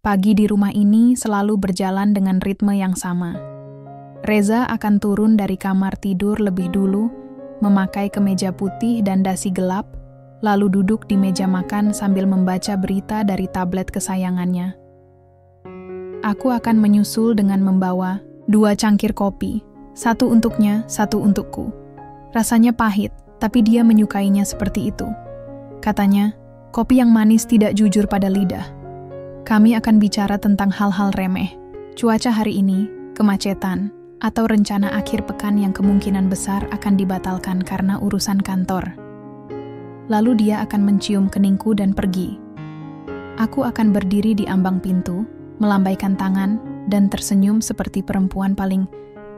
Pagi di rumah ini selalu berjalan dengan ritme yang sama. Reza akan turun dari kamar tidur lebih dulu, memakai kemeja putih dan dasi gelap, lalu duduk di meja makan sambil membaca berita dari tablet kesayangannya. Aku akan menyusul dengan membawa 2 cangkir kopi, 1 untuknya, 1 untukku. Rasanya pahit, tapi dia menyukainya seperti itu. Katanya, kopi yang manis tidak jujur pada lidah. Kami akan bicara tentang hal-hal remeh, cuaca hari ini, kemacetan, atau rencana akhir pekan yang kemungkinan besar akan dibatalkan karena urusan kantor. Lalu dia akan mencium keningku dan pergi. Aku akan berdiri di ambang pintu, melambaikan tangan, dan tersenyum seperti perempuan paling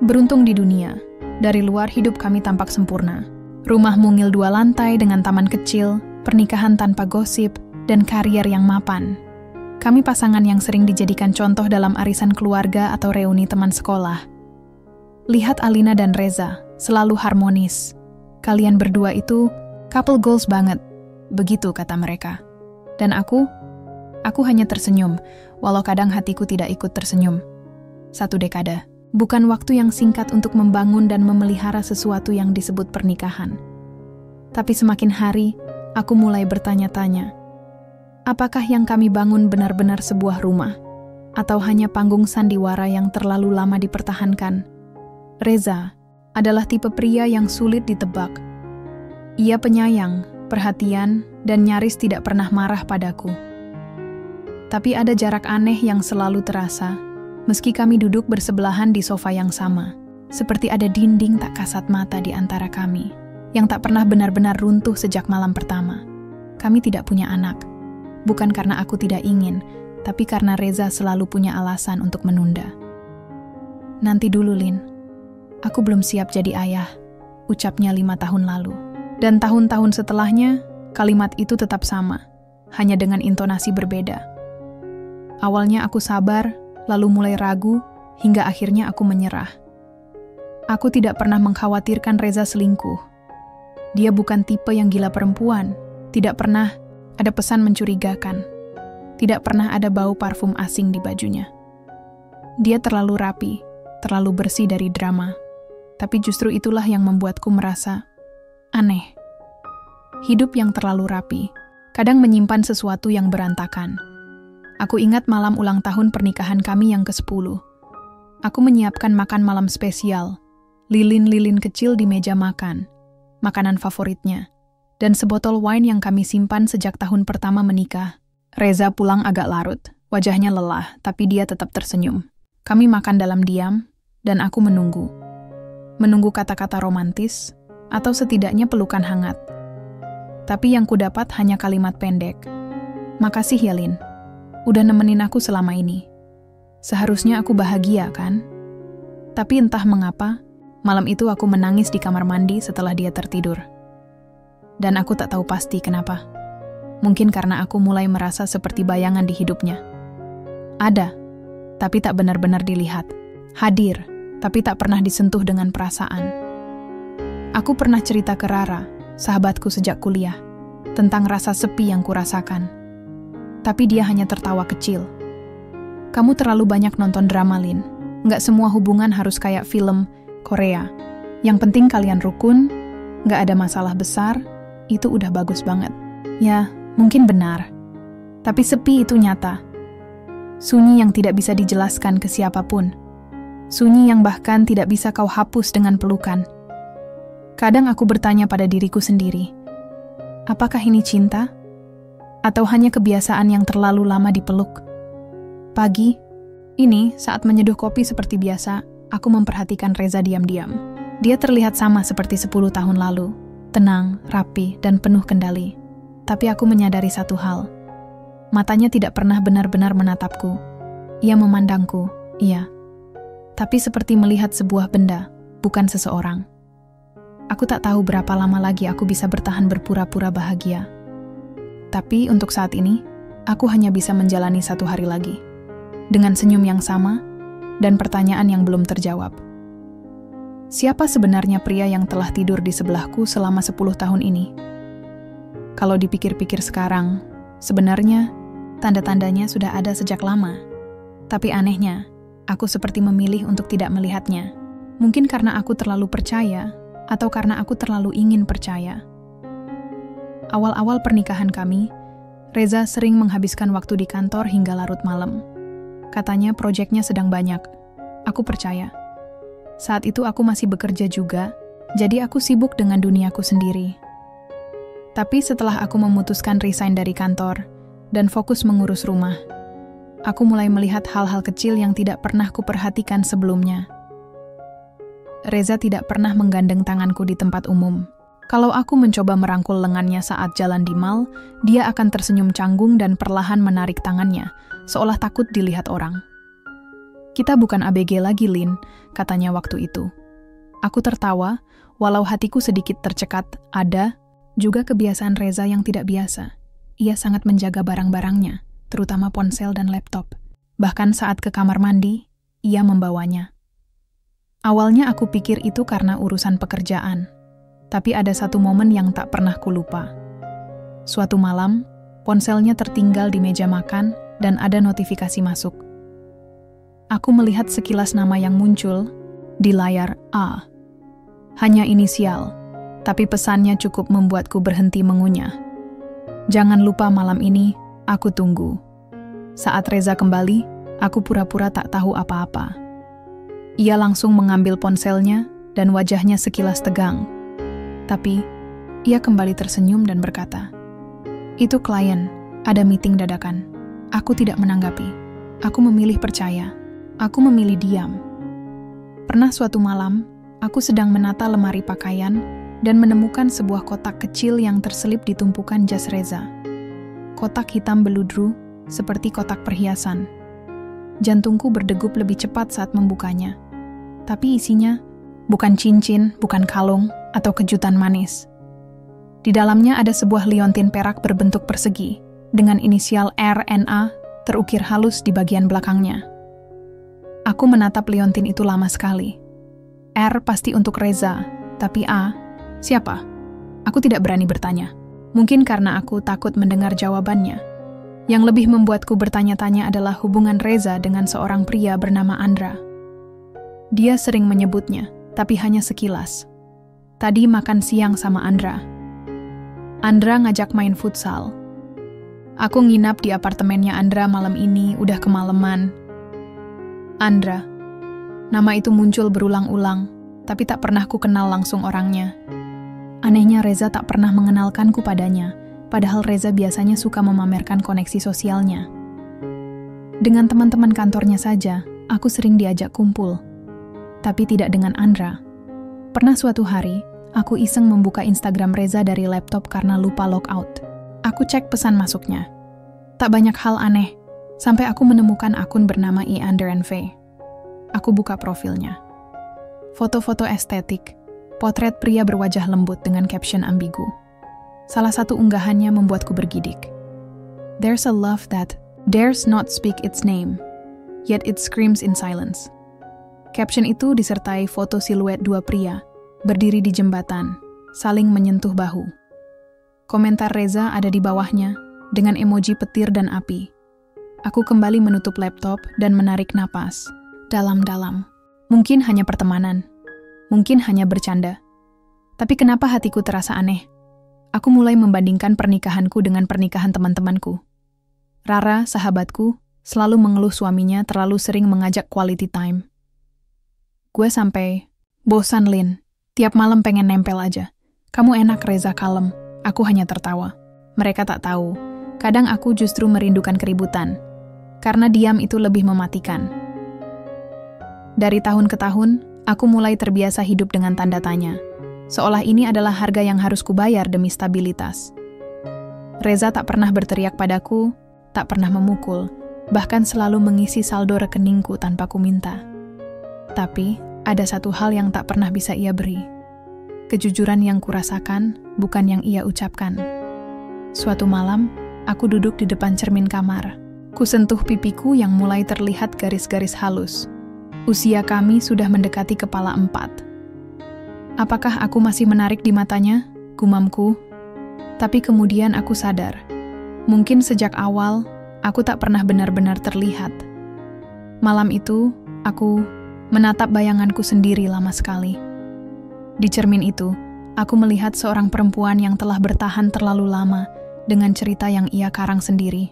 beruntung di dunia. Dari luar hidup kami tampak sempurna. Rumah mungil 2 lantai dengan taman kecil, pernikahan tanpa gosip, dan karier yang mapan. Kami pasangan yang sering dijadikan contoh dalam arisan keluarga atau reuni teman sekolah. Lihat Alina dan Reza, selalu harmonis. Kalian berdua itu couple goals banget, begitu kata mereka. Dan aku hanya tersenyum, walau kadang hatiku tidak ikut tersenyum. 1 dekade, bukan waktu yang singkat untuk membangun dan memelihara sesuatu yang disebut pernikahan. Tapi semakin hari, aku mulai bertanya-tanya, apakah yang kami bangun benar-benar sebuah rumah? Atau hanya panggung sandiwara yang terlalu lama dipertahankan? Reza adalah tipe pria yang sulit ditebak. Ia penyayang, perhatian, dan nyaris tidak pernah marah padaku. Tapi ada jarak aneh yang selalu terasa, meski kami duduk bersebelahan di sofa yang sama. Seperti ada dinding tak kasat mata di antara kami, yang tak pernah benar-benar runtuh sejak malam pertama. Kami tidak punya anak. Bukan karena aku tidak ingin, tapi karena Reza selalu punya alasan untuk menunda. Nanti dulu, Lin. Aku belum siap jadi ayah, ucapnya 5 tahun lalu. Dan tahun-tahun setelahnya, kalimat itu tetap sama, hanya dengan intonasi berbeda. Awalnya aku sabar, lalu mulai ragu, hingga akhirnya aku menyerah. Aku tidak pernah mengkhawatirkan Reza selingkuh. Dia bukan tipe yang gila perempuan, tidak pernah ada pesan mencurigakan. Tidak pernah ada bau parfum asing di bajunya. Dia terlalu rapi, terlalu bersih dari drama. Tapi justru itulah yang membuatku merasa aneh. Hidup yang terlalu rapi, kadang menyimpan sesuatu yang berantakan. Aku ingat malam ulang tahun pernikahan kami yang ke-10. Aku menyiapkan makan malam spesial, lilin-lilin kecil di meja makan, makanan favoritnya, dan sebotol wine yang kami simpan sejak tahun pertama menikah. Reza pulang agak larut, wajahnya lelah, tapi dia tetap tersenyum. Kami makan dalam diam, dan aku menunggu. Menunggu kata-kata romantis, atau setidaknya pelukan hangat. Tapi yang kudapat hanya kalimat pendek. Makasih ya, Lin. Udah nemenin aku selama ini. Seharusnya aku bahagia, kan? Tapi entah mengapa, malam itu aku menangis di kamar mandi setelah dia tertidur. Dan aku tak tahu pasti kenapa. Mungkin karena aku mulai merasa seperti bayangan di hidupnya. Ada, tapi tak benar-benar dilihat. Hadir, tapi tak pernah disentuh dengan perasaan. Aku pernah cerita ke Rara, sahabatku sejak kuliah, tentang rasa sepi yang kurasakan. Tapi dia hanya tertawa kecil. Kamu terlalu banyak nonton drama, Lin. Nggak semua hubungan harus kayak film Korea. Yang penting kalian rukun, nggak ada masalah besar, itu udah bagus banget. Ya, mungkin benar. Tapi sepi itu nyata. Sunyi yang tidak bisa dijelaskan ke siapapun. Sunyi yang bahkan tidak bisa kau hapus dengan pelukan. Kadang aku bertanya pada diriku sendiri, apakah ini cinta? Atau hanya kebiasaan yang terlalu lama dipeluk? Pagi, ini saat menyeduh kopi seperti biasa, aku memperhatikan Reza diam-diam. Dia terlihat sama seperti 10 tahun lalu, tenang, rapi, dan penuh kendali. Tapi aku menyadari satu hal. Matanya tidak pernah benar-benar menatapku. Ia memandangku, iya. Tapi seperti melihat sebuah benda, bukan seseorang. Aku tak tahu berapa lama lagi aku bisa bertahan berpura-pura bahagia. Tapi untuk saat ini, aku hanya bisa menjalani 1 hari lagi. Dengan senyum yang sama, dan pertanyaan yang belum terjawab. Siapa sebenarnya pria yang telah tidur di sebelahku selama 10 tahun ini? Kalau dipikir-pikir sekarang, sebenarnya Tanda-tandanya sudah ada sejak lama. Tapi anehnya, aku seperti memilih untuk tidak melihatnya. Mungkin karena aku terlalu percaya, atau karena aku terlalu ingin percaya. Awal-awal pernikahan kami, Reza sering menghabiskan waktu di kantor hingga larut malam. Katanya proyeknya sedang banyak. Aku percaya. Saat itu aku masih bekerja juga, jadi aku sibuk dengan duniaku sendiri. Tapi setelah aku memutuskan resign dari kantor dan fokus mengurus rumah, aku mulai melihat hal-hal kecil yang tidak pernah kuperhatikan sebelumnya. Reza tidak pernah menggandeng tanganku di tempat umum. Kalau aku mencoba merangkul lengannya saat jalan di mall, dia akan tersenyum canggung dan perlahan menarik tangannya, seolah takut dilihat orang. Kita bukan ABG lagi, Lin, katanya waktu itu. Aku tertawa, walau hatiku sedikit tercekat. Ada juga kebiasaan Reza yang tidak biasa. Ia sangat menjaga barang-barangnya, terutama ponsel dan laptop. Bahkan saat ke kamar mandi, ia membawanya. Awalnya aku pikir itu karena urusan pekerjaan. Tapi ada satu momen yang tak pernah kulupa. Suatu malam, ponselnya tertinggal di meja makan dan ada notifikasi masuk. Aku melihat sekilas nama yang muncul di layar A. Hanya inisial, tapi pesannya cukup membuatku berhenti mengunyah. Jangan lupa malam ini, aku tunggu. Saat Reza kembali, aku pura-pura tak tahu apa-apa. Ia langsung mengambil ponselnya dan wajahnya sekilas tegang. Tapi, ia kembali tersenyum dan berkata, "Itu klien, ada meeting dadakan." Aku tidak menanggapi. Aku memilih percaya. Aku memilih diam. Pernah suatu malam, aku sedang menata lemari pakaian dan menemukan sebuah kotak kecil yang terselip di tumpukan jas Reza. Kotak hitam beludru, seperti kotak perhiasan. Jantungku berdegup lebih cepat saat membukanya. Tapi isinya bukan cincin, bukan kalung, atau kejutan manis. Di dalamnya ada sebuah liontin perak berbentuk persegi, dengan inisial RNA terukir halus di bagian belakangnya. Aku menatap liontin itu lama sekali. R pasti untuk Reza, tapi A, siapa? Aku tidak berani bertanya. Mungkin karena aku takut mendengar jawabannya. Yang lebih membuatku bertanya-tanya adalah hubungan Reza dengan seorang pria bernama Andra. Dia sering menyebutnya, tapi hanya sekilas. Tadi makan siang sama Andra. Andra ngajak main futsal. Aku nginap di apartemennya Andra malam ini, udah kemalaman. Andra. Nama itu muncul berulang-ulang, tapi tak pernah ku kenal langsung orangnya. Anehnya Reza tak pernah mengenalkanku padanya, padahal Reza biasanya suka memamerkan koneksi sosialnya. Dengan teman-teman kantornya saja, aku sering diajak kumpul. Tapi tidak dengan Andra. Pernah suatu hari, aku iseng membuka Instagram Reza dari laptop karena lupa logout. Aku cek pesan masuknya. Tak banyak hal aneh, sampai aku menemukan akun bernama E_V. Aku buka profilnya. Foto-foto estetik, potret pria berwajah lembut dengan caption ambigu. Salah satu unggahannya membuatku bergidik. There's a love that dares not speak its name, yet it screams in silence. Caption itu disertai foto siluet dua pria, berdiri di jembatan, saling menyentuh bahu. Komentar Reza ada di bawahnya, dengan emoji petir dan api. Aku kembali menutup laptop dan menarik napas, dalam-dalam. Mungkin hanya pertemanan, mungkin hanya bercanda. Tapi kenapa hatiku terasa aneh? Aku mulai membandingkan pernikahanku dengan pernikahan teman-temanku. Rara, sahabatku, selalu mengeluh suaminya terlalu sering mengajak quality time. Gue sampai bosan, Lin. Tiap malam pengen nempel aja. Kamu enak, Reza, kalem. Aku hanya tertawa. Mereka tak tahu. Kadang aku justru merindukan keributan. Karena diam itu lebih mematikan. Dari tahun ke tahun, aku mulai terbiasa hidup dengan tanda tanya. Seolah ini adalah harga yang harus kubayar demi stabilitas. Reza tak pernah berteriak padaku, tak pernah memukul, bahkan selalu mengisi saldo rekeningku tanpa ku minta. Tapi, ada satu hal yang tak pernah bisa ia beri. Kejujuran yang kurasakan, bukan yang ia ucapkan. Suatu malam, aku duduk di depan cermin kamar. Ku sentuh pipiku yang mulai terlihat garis-garis halus. Usia kami sudah mendekati kepala 4. Apakah aku masih menarik di matanya? Gumamku. Tapi kemudian aku sadar. Mungkin sejak awal, Aku tak pernah benar-benar terlihat. Malam itu, aku menatap bayanganku sendiri lama sekali. Di cermin itu, aku melihat seorang perempuan yang telah bertahan terlalu lama dengan cerita yang ia karang sendiri.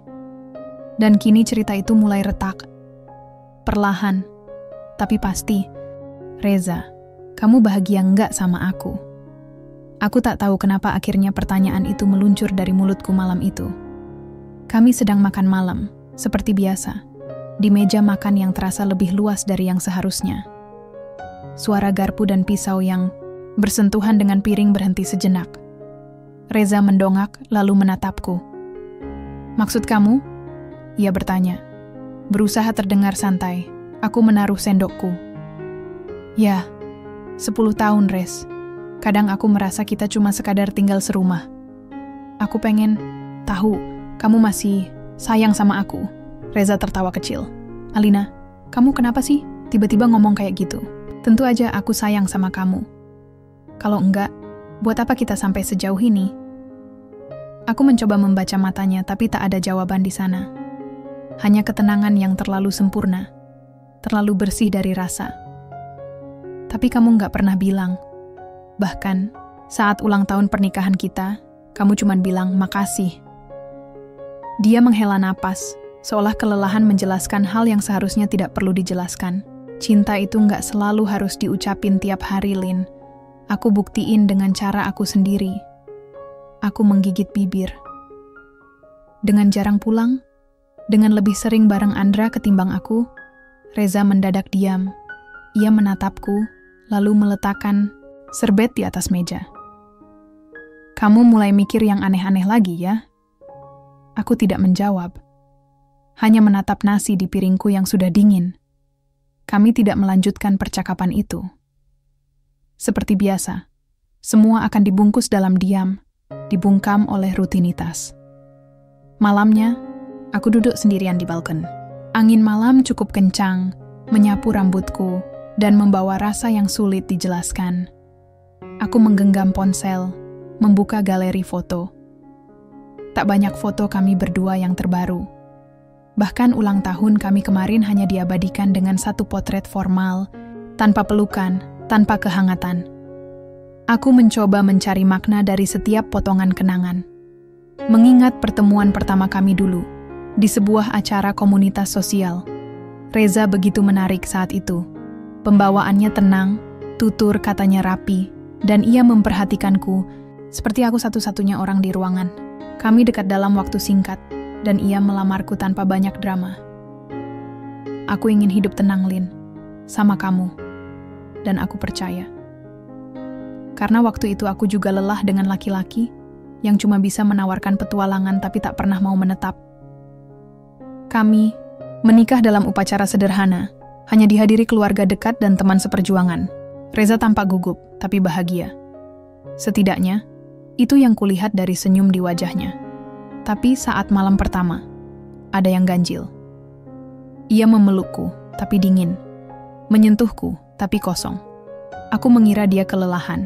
Dan kini cerita itu mulai retak. Perlahan, tapi pasti. Reza, kamu bahagia enggak sama aku? Aku tak tahu kenapa akhirnya pertanyaan itu meluncur dari mulutku malam itu. Kami sedang makan malam, seperti biasa, di meja makan yang terasa lebih luas dari yang seharusnya. Suara garpu dan pisau yang bersentuhan dengan piring berhenti sejenak. Reza mendongak lalu menatapku. Maksud kamu? Ia bertanya. Berusaha terdengar santai, aku menaruh sendokku. Ya, 10 tahun, Rez. Kadang aku merasa kita cuma sekadar tinggal serumah. Aku pengen tahu, kamu masih sayang sama aku. Reza tertawa kecil. Alina, kamu kenapa sih tiba-tiba ngomong kayak gitu? Tentu aja aku sayang sama kamu. Kalau enggak, buat apa kita sampai sejauh ini? Aku mencoba membaca matanya, tapi tak ada jawaban di sana. Hanya ketenangan yang terlalu sempurna, terlalu bersih dari rasa. Tapi kamu nggak pernah bilang. Bahkan, saat ulang tahun pernikahan kita, kamu cuma bilang makasih. Dia menghela napas, seolah kelelahan menjelaskan hal yang seharusnya tidak perlu dijelaskan. Cinta itu nggak selalu harus diucapin tiap hari, Lin. Aku buktiin dengan cara aku sendiri. Aku menggigit bibir. Dengan jarang pulang, dengan lebih sering bareng Andra ketimbang aku, Reza mendadak diam. Ia menatapku, lalu meletakkan serbet di atas meja. Kamu mulai mikir yang aneh-aneh lagi ya? Aku tidak menjawab. Hanya menatap nasi di piringku yang sudah dingin. Kami tidak melanjutkan percakapan itu. Seperti biasa, semua akan dibungkus dalam diam, dibungkam oleh rutinitas. Malamnya, aku duduk sendirian di balkon. Angin malam cukup kencang, menyapu rambutku, dan membawa rasa yang sulit dijelaskan. Aku menggenggam ponsel, membuka galeri foto. Tak banyak foto kami berdua yang terbaru. Bahkan ulang tahun kami kemarin hanya diabadikan dengan satu potret formal, tanpa pelukan, tanpa kehangatan. Aku mencoba mencari makna dari setiap potongan kenangan. Mengingat pertemuan pertama kami dulu, di sebuah acara komunitas sosial. Reza begitu menarik saat itu. Pembawaannya tenang, tutur katanya rapi, dan ia memperhatikanku seperti aku satu-satunya orang di ruangan. Kami dekat dalam waktu singkat, dan ia melamarku tanpa banyak drama. Aku ingin hidup tenang, Lin, sama kamu, dan aku percaya. Karena waktu itu aku juga lelah dengan laki-laki yang cuma bisa menawarkan petualangan tapi tak pernah mau menetap. Kami menikah dalam upacara sederhana, hanya dihadiri keluarga dekat dan teman seperjuangan. Reza tampak gugup, tapi bahagia. Setidaknya, itu yang kulihat dari senyum di wajahnya. Tapi saat malam pertama, ada yang ganjil. Ia memelukku, tapi dingin. Menyentuhku, tapi kosong. Aku mengira dia kelelahan,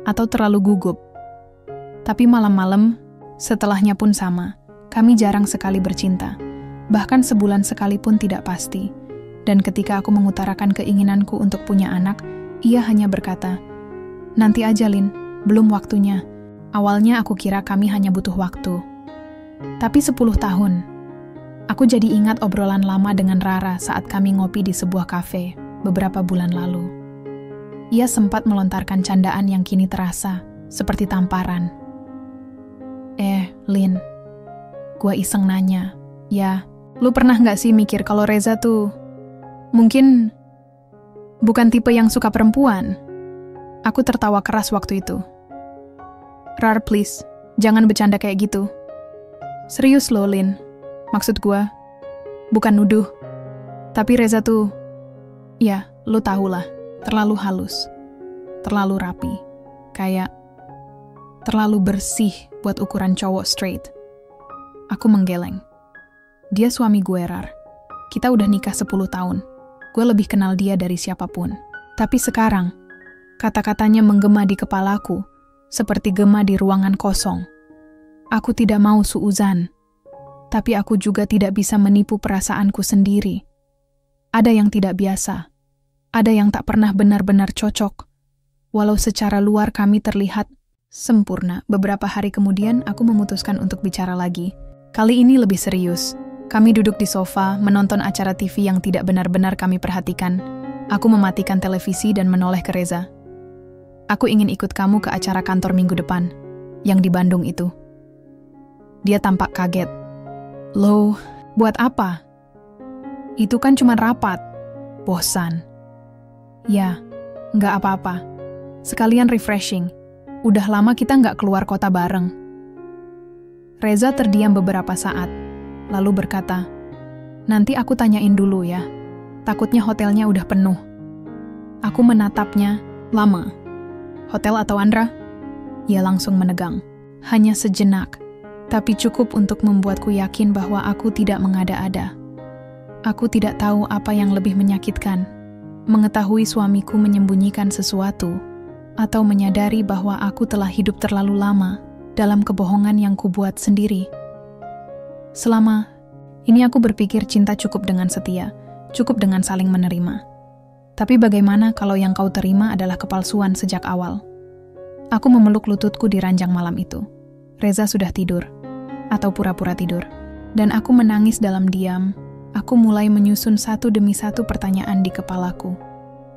atau terlalu gugup. Tapi malam-malam, setelahnya pun sama. Kami jarang sekali bercinta. Bahkan sebulan sekali pun tidak pasti. Dan ketika aku mengutarakan keinginanku untuk punya anak, ia hanya berkata, "Nanti aja, Lin, belum waktunya." Awalnya aku kira kami hanya butuh waktu. Tapi 10 tahun. Aku jadi ingat obrolan lama dengan Rara saat kami ngopi di sebuah kafe beberapa bulan lalu. Ia sempat melontarkan candaan yang kini terasa seperti tamparan. Lin, gua iseng nanya, "Ya, lu pernah nggak sih mikir kalau Reza tuh mungkin bukan tipe yang suka perempuan?" Aku tertawa keras waktu itu. "Rar, please, jangan bercanda kayak gitu. Serius loh, Lin. Maksud gua, bukan nuduh. Tapi Reza tuh, ya, lu tahulah, terlalu halus, terlalu rapi, kayak terlalu bersih buat ukuran cowok straight." Aku menggeleng. Dia suami gue, Rar. Kita udah nikah 10 tahun. Gue lebih kenal dia dari siapapun. Tapi sekarang, kata-katanya menggema di kepalaku, seperti gema di ruangan kosong. Aku tidak mau suuzan. Tapi aku juga tidak bisa menipu perasaanku sendiri. Ada yang tidak biasa. Ada yang tak pernah benar-benar cocok. Walau secara luar kami terlihat sempurna. Beberapa hari kemudian aku memutuskan untuk bicara lagi. Kali ini lebih serius. Kami duduk di sofa, menonton acara TV yang tidak benar-benar kami perhatikan. Aku mematikan televisi dan menoleh ke Reza. Aku ingin ikut kamu ke acara kantor minggu depan, yang di Bandung itu. Dia tampak kaget. Loh, buat apa? Itu kan cuma rapat. Bosan. Ya, nggak apa-apa. Sekalian refreshing. Udah lama kita nggak keluar kota bareng. Reza terdiam beberapa saat, lalu berkata, nanti aku tanyain dulu ya. Takutnya hotelnya udah penuh. Aku menatapnya lama. Hotel atau Andra? Ia langsung menegang. Hanya sejenak, tapi cukup untuk membuatku yakin bahwa aku tidak mengada-ada. Aku tidak tahu apa yang lebih menyakitkan. Mengetahui suamiku menyembunyikan sesuatu, atau menyadari bahwa aku telah hidup terlalu lama dalam kebohongan yang kubuat sendiri. Selama ini aku berpikir cinta cukup dengan setia, cukup dengan saling menerima. Tapi bagaimana kalau yang kau terima adalah kepalsuan sejak awal? Aku memeluk lututku di ranjang malam itu. Reza sudah tidur, atau pura-pura tidur. Dan aku menangis dalam diam. Aku mulai menyusun satu demi satu pertanyaan di kepalaku.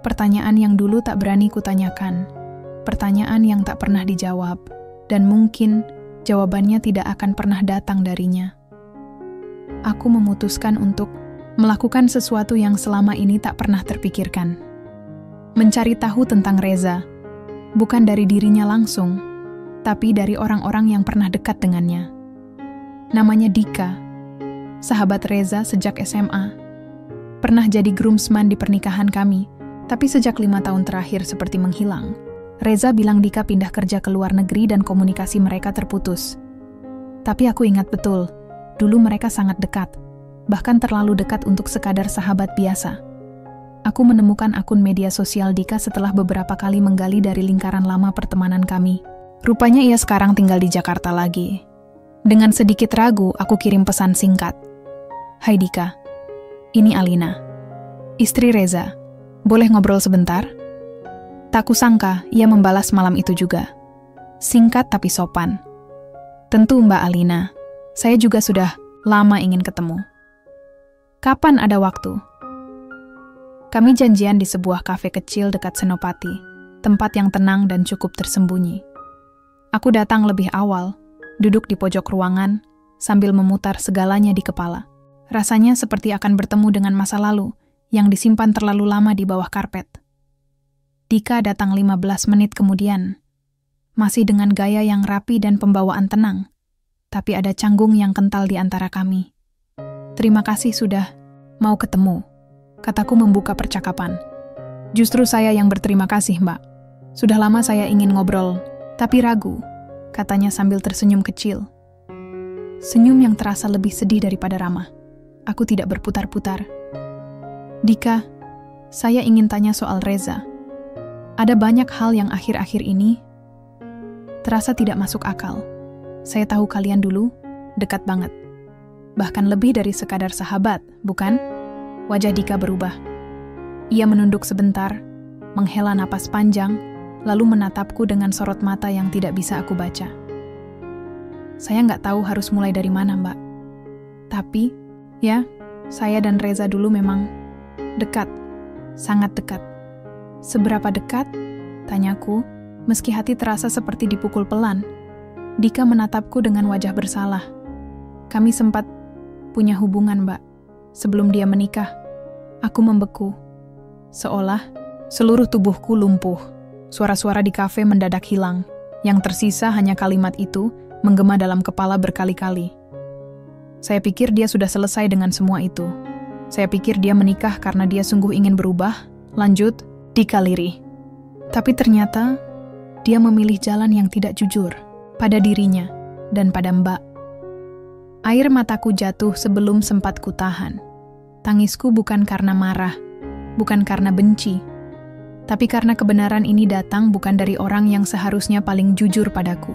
Pertanyaan yang dulu tak berani kutanyakan. Pertanyaan yang tak pernah dijawab. Dan mungkin jawabannya tidak akan pernah datang darinya. Aku memutuskan untuk melakukan sesuatu yang selama ini tak pernah terpikirkan. Mencari tahu tentang Reza. Bukan dari dirinya langsung, tapi dari orang-orang yang pernah dekat dengannya. Namanya Dika. Sahabat Reza sejak SMA. Pernah jadi groomsman di pernikahan kami, tapi sejak 5 tahun terakhir seperti menghilang. Reza bilang Dika pindah kerja ke luar negeri dan komunikasi mereka terputus. Tapi aku ingat betul, dulu mereka sangat dekat, bahkan terlalu dekat untuk sekadar sahabat biasa. Aku menemukan akun media sosial Dika setelah beberapa kali menggali dari lingkaran lama pertemanan kami. Rupanya ia sekarang tinggal di Jakarta lagi. Dengan sedikit ragu, aku kirim pesan singkat. Hai Dika, ini Alina, istri Reza. Boleh ngobrol sebentar? Tak kusangka, ia membalas malam itu juga. Singkat tapi sopan. Tentu Mbak Alina, saya juga sudah lama ingin ketemu. Kapan ada waktu? Kami janjian di sebuah kafe kecil dekat Senopati, tempat yang tenang dan cukup tersembunyi. Aku datang lebih awal, duduk di pojok ruangan, sambil memutar segalanya di kepala. Rasanya seperti akan bertemu dengan masa lalu, yang disimpan terlalu lama di bawah karpet. Dika datang 15 menit kemudian, masih dengan gaya yang rapi dan pembawaan tenang, tapi ada canggung yang kental di antara kami. Terima kasih sudah mau ketemu, kataku membuka percakapan. Justru saya yang berterima kasih, Mbak. Sudah lama saya ingin ngobrol, tapi ragu, katanya sambil tersenyum kecil. Senyum yang terasa lebih sedih daripada ramah. Aku tidak berputar-putar. Dika, saya ingin tanya soal Reza. Ada banyak hal yang akhir-akhir ini terasa tidak masuk akal. Saya tahu kalian dulu dekat banget. Bahkan lebih dari sekadar sahabat, bukan? Wajah Dika berubah. Ia menunduk sebentar, menghela napas panjang, lalu menatapku dengan sorot mata yang tidak bisa aku baca. Saya nggak tahu harus mulai dari mana, Mbak. Tapi, ya, saya dan Reza dulu memang dekat, sangat dekat. Seberapa dekat? Tanyaku, meski hati terasa seperti dipukul pelan. Dika menatapku dengan wajah bersalah. Kami sempat punya hubungan, Mbak. Sebelum dia menikah, aku membeku. Seolah seluruh tubuhku lumpuh. Suara-suara di kafe mendadak hilang. Yang tersisa hanya kalimat itu menggema dalam kepala berkali-kali. Saya pikir dia sudah selesai dengan semua itu. Saya pikir dia menikah karena dia sungguh ingin berubah. Lanjut, Dika lirih. Tapi ternyata, dia memilih jalan yang tidak jujur pada dirinya dan pada Mbak. Air mataku jatuh sebelum sempat kutahan. Tangisku bukan karena marah, bukan karena benci, tapi karena kebenaran ini datang bukan dari orang yang seharusnya paling jujur padaku.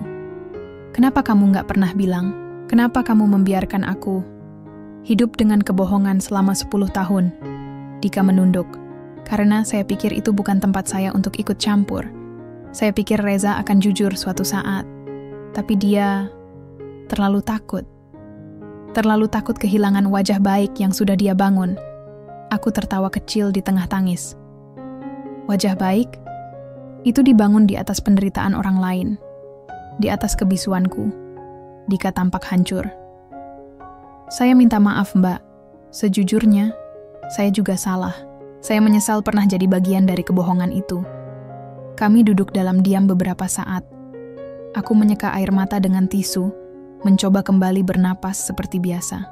Kenapa kamu nggak pernah bilang? Kenapa kamu membiarkan aku Hidup dengan kebohongan selama 10 tahun. Dika menunduk. Karena saya pikir itu bukan tempat saya untuk ikut campur. Saya pikir Reza akan jujur suatu saat. Tapi dia terlalu takut. Terlalu takut kehilangan wajah baik yang sudah dia bangun. Aku tertawa kecil di tengah tangis. Wajah baik? Itu dibangun di atas penderitaan orang lain. Di atas kebisuanku. Dika tampak hancur. Saya minta maaf, Mbak. Sejujurnya, saya juga salah. Saya menyesal pernah jadi bagian dari kebohongan itu. Kami duduk dalam diam beberapa saat. Aku menyeka air mata dengan tisu, mencoba kembali bernapas seperti biasa.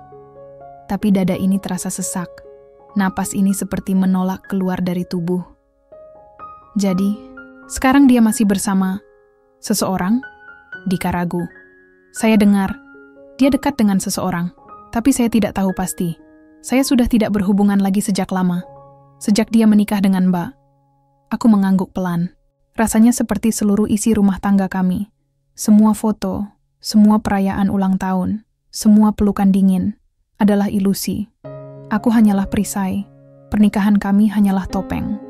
Tapi dada ini terasa sesak. Napas ini seperti menolak keluar dari tubuh. Jadi, sekarang dia masih bersama seseorang? Dika ragu. Saya dengar, dia dekat dengan seseorang. Tapi saya tidak tahu pasti. Saya sudah tidak berhubungan lagi sejak lama. Sejak dia menikah dengan Mbak. Aku mengangguk pelan. Rasanya seperti seluruh isi rumah tangga kami. Semua foto, semua perayaan ulang tahun, semua pelukan dingin adalah ilusi. Aku hanyalah perisai. Pernikahan kami hanyalah topeng.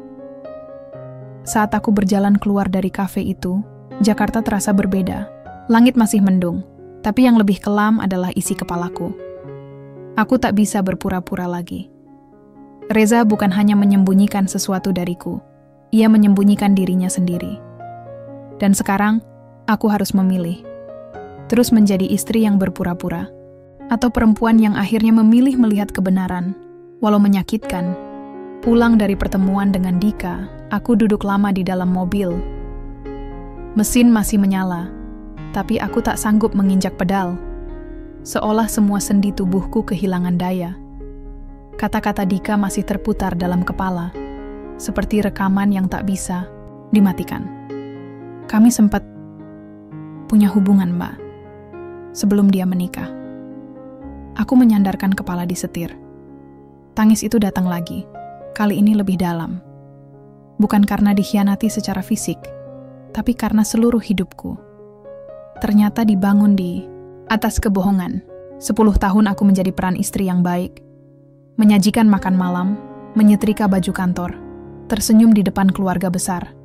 Saat aku berjalan keluar dari kafe itu, Jakarta terasa berbeda. Langit masih mendung, tapi yang lebih kelam adalah isi kepalaku. Aku tak bisa berpura-pura lagi. Reza bukan hanya menyembunyikan sesuatu dariku, ia menyembunyikan dirinya sendiri. Dan sekarang, aku harus memilih. Terus menjadi istri yang berpura-pura, atau perempuan yang akhirnya memilih melihat kebenaran, walau menyakitkan. Pulang dari pertemuan dengan Dika, aku duduk lama di dalam mobil. Mesin masih menyala, tapi aku tak sanggup menginjak pedal. Seolah semua sendi tubuhku kehilangan daya. Kata-kata Dika masih terputar dalam kepala, seperti rekaman yang tak bisa dimatikan. Kami sempat punya hubungan, Mbak, sebelum dia menikah. Aku menyandarkan kepala di setir. Tangis itu datang lagi, kali ini lebih dalam. Bukan karena dikhianati secara fisik, tapi karena seluruh hidupku ternyata dibangun di atas kebohongan. 10 tahun aku menjadi peran istri yang baik. Menyajikan makan malam, menyetrika baju kantor, tersenyum di depan keluarga besar,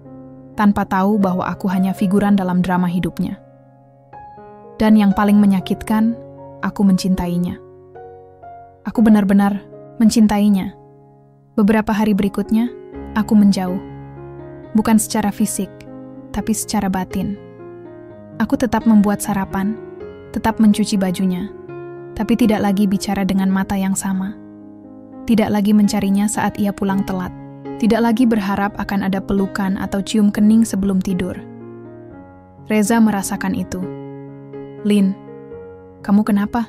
tanpa tahu bahwa aku hanya figuran dalam drama hidupnya. Dan yang paling menyakitkan, aku mencintainya. Aku benar-benar mencintainya. Beberapa hari berikutnya, aku menjauh. Bukan secara fisik, tapi secara batin. Aku tetap membuat sarapan, tetap mencuci bajunya, tapi tidak lagi bicara dengan mata yang sama. Tidak lagi mencarinya saat ia pulang telat. Tidak lagi berharap akan ada pelukan atau cium kening sebelum tidur. Reza merasakan itu. Lin, kamu kenapa?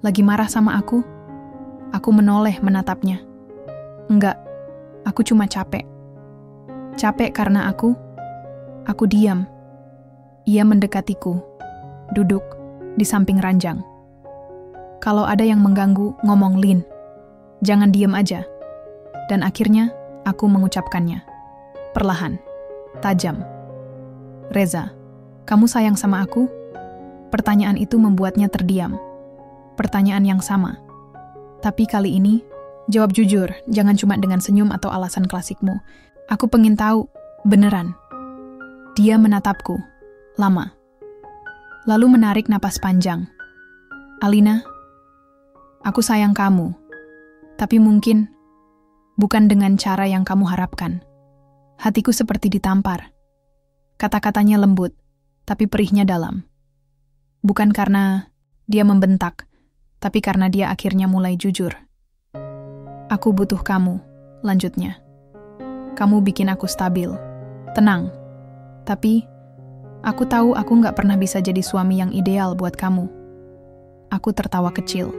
Lagi marah sama aku? Aku menoleh menatapnya. Enggak, aku cuma capek. Capek karena aku diam. Ia mendekatiku, duduk di samping ranjang. Kalau ada yang mengganggu, ngomong, Lin. Jangan diam aja. Dan akhirnya, aku mengucapkannya. Perlahan, tajam. Reza, kamu sayang sama aku? Pertanyaan itu membuatnya terdiam. Pertanyaan yang sama. Tapi kali ini, jawab jujur, jangan cuma dengan senyum atau alasan klasikmu. Aku pengen tahu, beneran. Dia menatapku, lama. Lalu menarik napas panjang. Alina, aku sayang kamu. Tapi mungkin bukan dengan cara yang kamu harapkan. Hatiku seperti ditampar. Kata-katanya lembut, tapi perihnya dalam. Bukan karena dia membentak, tapi karena dia akhirnya mulai jujur. Aku butuh kamu, lanjutnya. Kamu bikin aku stabil, tenang. Tapi, aku tahu aku gak pernah bisa jadi suami yang ideal buat kamu. Aku tertawa kecil.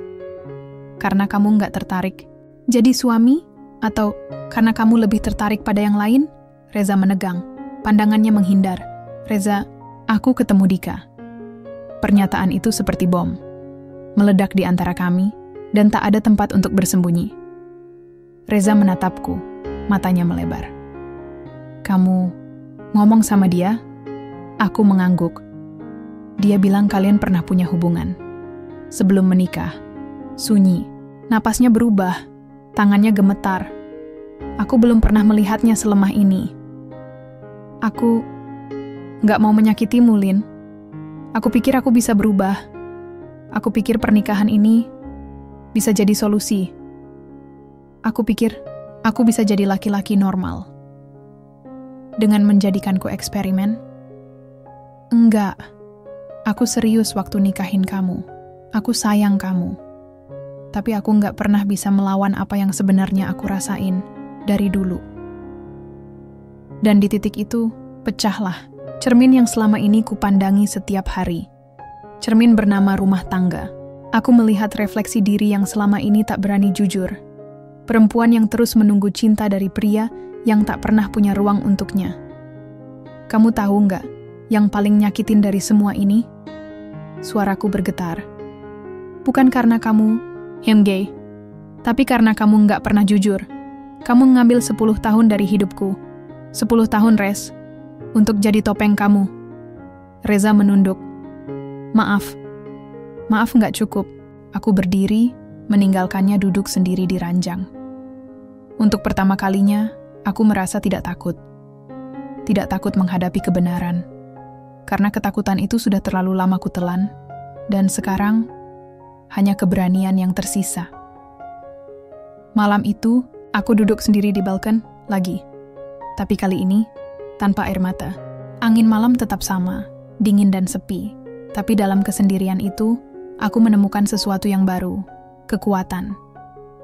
Karena kamu gak tertarik jadi suami? Atau karena kamu lebih tertarik pada yang lain? Reza menegang, pandangannya menghindar. Reza, aku ketemu Dika. Pernyataan itu seperti bom. Meledak di antara kami, dan tak ada tempat untuk bersembunyi. Reza menatapku, matanya melebar. Kamu ngomong sama dia? Aku mengangguk. Dia bilang kalian pernah punya hubungan. Sebelum menikah, sunyi. Napasnya berubah, tangannya gemetar. Aku belum pernah melihatnya selemah ini. Aku nggak mau menyakitimu, Lin. Aku pikir aku bisa berubah. Aku pikir pernikahan ini bisa jadi solusi. Aku pikir aku bisa jadi laki-laki normal. Dengan menjadikanku eksperimen? Enggak. Aku serius waktu nikahin kamu. Aku sayang kamu. Tapi aku nggak pernah bisa melawan apa yang sebenarnya aku rasain dari dulu. Dan di titik itu, pecahlah cermin yang selama ini kupandangi setiap hari. Cermin bernama rumah tangga. Aku melihat refleksi diri yang selama ini tak berani jujur. Perempuan yang terus menunggu cinta dari pria yang tak pernah punya ruang untuknya. Kamu tahu nggak, yang paling nyakitin dari semua ini? Suaraku bergetar. Bukan karena kamu gay, tapi karena kamu nggak pernah jujur. Kamu ngambil 10 tahun dari hidupku. 10 tahun, Rez, untuk jadi topeng kamu. Reza menunduk. Maaf nggak cukup. Aku berdiri, meninggalkannya duduk sendiri di ranjang. Untuk pertama kalinya, aku merasa tidak takut. Tidak takut menghadapi kebenaran. Karena ketakutan itu sudah terlalu lama kutelan, dan sekarang hanya keberanian yang tersisa. Malam itu, aku duduk sendiri di balkon lagi. Tapi kali ini, tanpa air mata. Angin malam tetap sama, dingin dan sepi. Tapi dalam kesendirian itu, aku menemukan sesuatu yang baru. Kekuatan.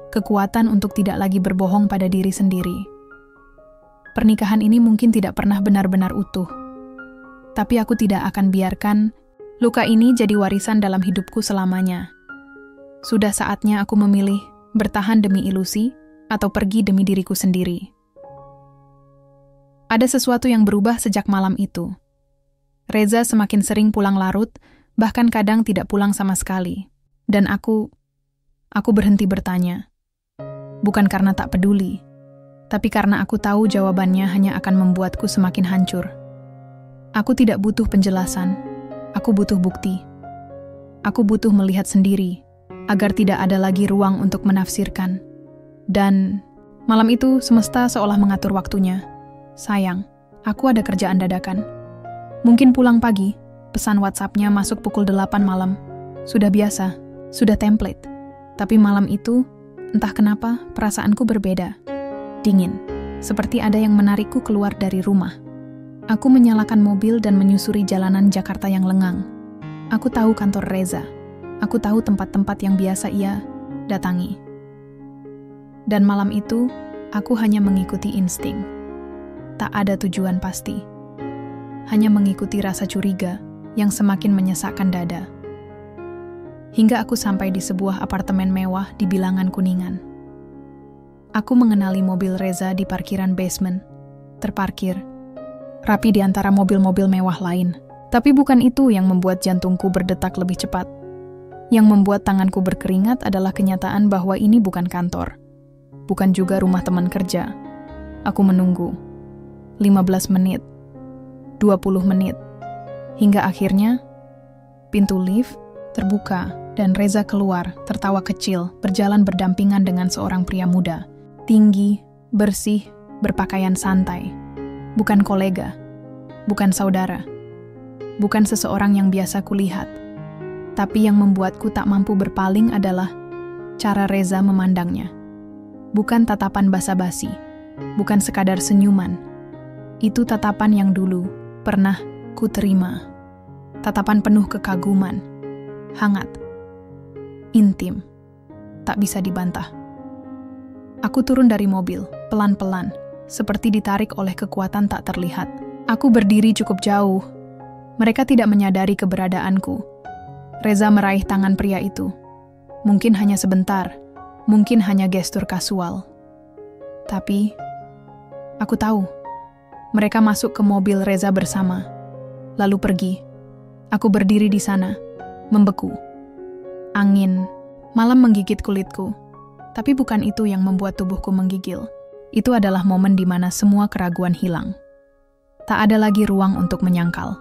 Kekuatan untuk tidak lagi berbohong pada diri sendiri. Pernikahan ini mungkin tidak pernah benar-benar utuh. Tapi aku tidak akan biarkan luka ini jadi warisan dalam hidupku selamanya. Sudah saatnya aku memilih bertahan demi ilusi atau pergi demi diriku sendiri. Ada sesuatu yang berubah sejak malam itu. Reza semakin sering pulang larut, bahkan kadang tidak pulang sama sekali. Dan aku berhenti bertanya. Bukan karena tak peduli, tapi karena aku tahu jawabannya hanya akan membuatku semakin hancur. Aku tidak butuh penjelasan, aku butuh bukti. Aku butuh melihat sendiri, agar tidak ada lagi ruang untuk menafsirkan. Dan malam itu semesta seolah mengatur waktunya. Sayang, aku ada kerjaan dadakan. Mungkin pulang pagi, pesan WhatsApp-nya masuk pukul 8 malam. Sudah biasa, sudah template. Tapi malam itu, entah kenapa perasaanku berbeda. Dingin, seperti ada yang menarikku keluar dari rumah. Aku menyalakan mobil dan menyusuri jalanan Jakarta yang lengang. Aku tahu kantor Reza. Aku tahu tempat-tempat yang biasa ia datangi. Dan malam itu, aku hanya mengikuti insting. Tak ada tujuan pasti. Hanya mengikuti rasa curiga yang semakin menyesakkan dada. Hingga aku sampai di sebuah apartemen mewah di Bilangan Kuningan. Aku mengenali mobil Reza di parkiran basement, terparkir, rapi di antara mobil-mobil mewah lain. Tapi bukan itu yang membuat jantungku berdetak lebih cepat. Yang membuat tanganku berkeringat adalah kenyataan bahwa ini bukan kantor. Bukan juga rumah teman kerja. Aku menunggu. 15 menit. 20 menit. Hingga akhirnya, pintu lift terbuka dan Reza keluar, tertawa kecil, berjalan berdampingan dengan seorang pria muda. Tinggi, bersih, berpakaian santai. Bukan kolega. Bukan saudara. Bukan seseorang yang biasa kulihat. Tapi yang membuatku tak mampu berpaling adalah cara Reza memandangnya. Bukan tatapan basa-basi, bukan sekadar senyuman. Itu tatapan yang dulu pernah ku terima. Tatapan penuh kekaguman, hangat, intim, tak bisa dibantah. Aku turun dari mobil, pelan-pelan, seperti ditarik oleh kekuatan tak terlihat. Aku berdiri cukup jauh. Mereka tidak menyadari keberadaanku. Reza meraih tangan pria itu. Mungkin hanya sebentar, mungkin hanya gestur kasual. Tapi, aku tahu. Mereka masuk ke mobil Reza bersama, lalu pergi. Aku berdiri di sana, membeku. Angin, malam menggigit kulitku. Tapi bukan itu yang membuat tubuhku menggigil. Itu adalah momen di mana semua keraguan hilang. Tak ada lagi ruang untuk menyangkal.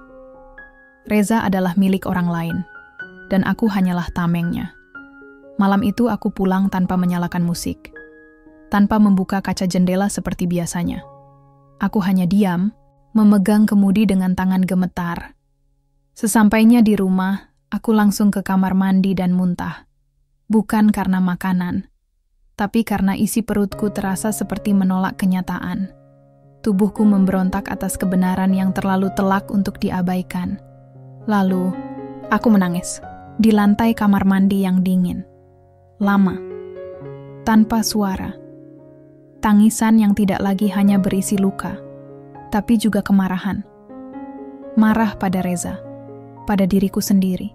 Reza adalah milik orang lain. Dan aku hanyalah tamengnya. Malam itu aku pulang tanpa menyalakan musik, tanpa membuka kaca jendela seperti biasanya. Aku hanya diam, memegang kemudi dengan tangan gemetar. Sesampainya di rumah, aku langsung ke kamar mandi dan muntah. Bukan karena makanan, tapi karena isi perutku terasa seperti menolak kenyataan. Tubuhku memberontak atas kebenaran yang terlalu telak untuk diabaikan. Lalu, aku menangis di lantai kamar mandi yang dingin. Lama, tanpa suara. Tangisan yang tidak lagi hanya berisi luka, tapi juga kemarahan. Marah pada Reza, pada diriku sendiri,